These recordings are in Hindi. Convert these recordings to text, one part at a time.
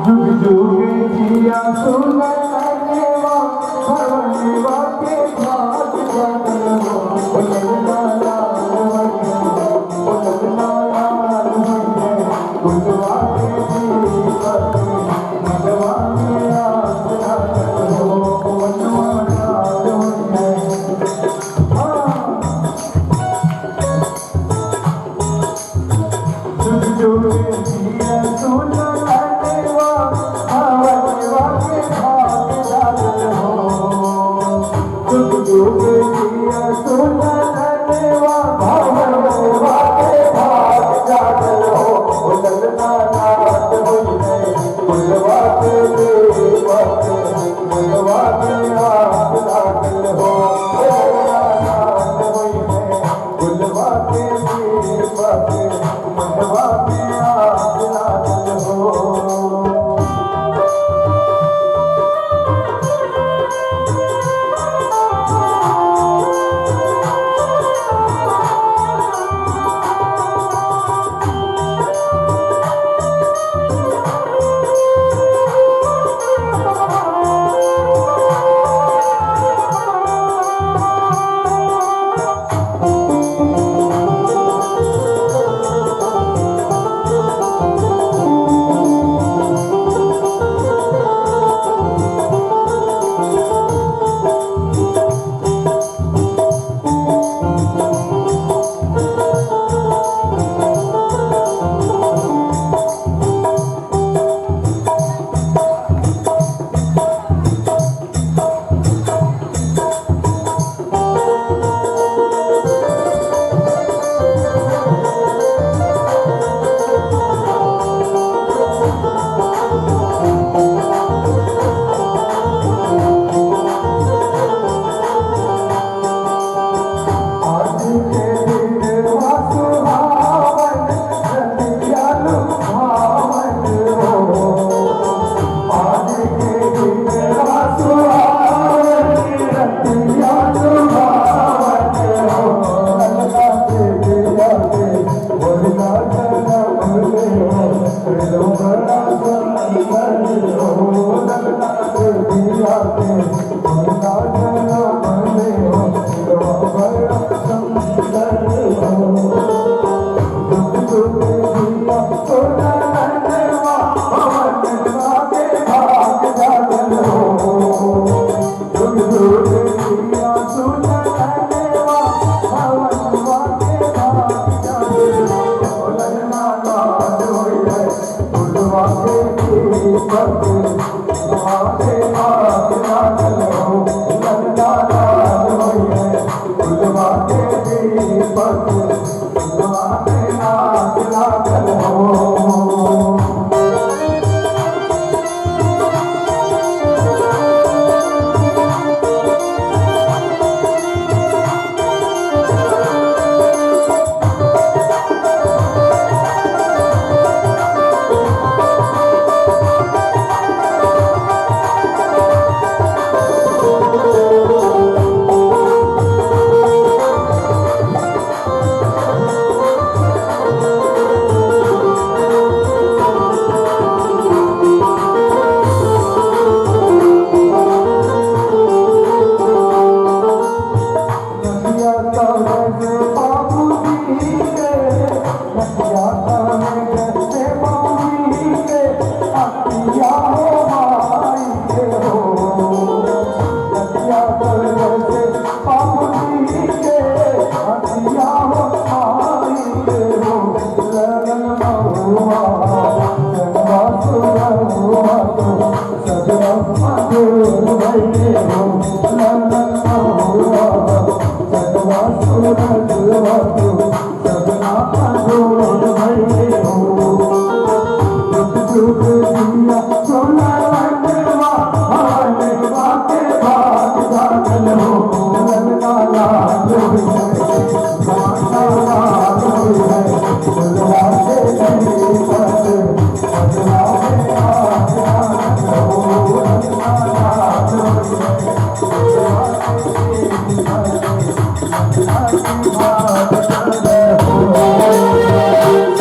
जुग जुग जिया सुना नेवा भरनेवा के भाग जागल हो लगना लाल लगना लाल गुलवा के दीपक मगवा में आस लागल हो मनवा लाल जुग जुग जिया सुना नेवा भरनेवा के भाग जागल हो जुग जुग जिया सुना नेवा भरनेवा के भाग जागल हो लगना लाल गुलवा के दीपक मगवा में आस लागल हो गुलवा के दीपक मगवा में आस लागल हो Thank you.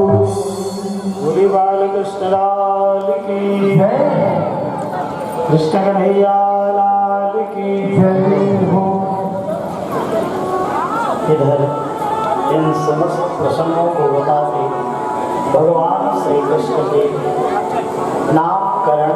बोली बाल कृष्ण लाल की कृष्ण कन्हैया लाल की इधर इन समस्त प्रसंगों को बताते भगवान श्री कृष्ण के नामकरण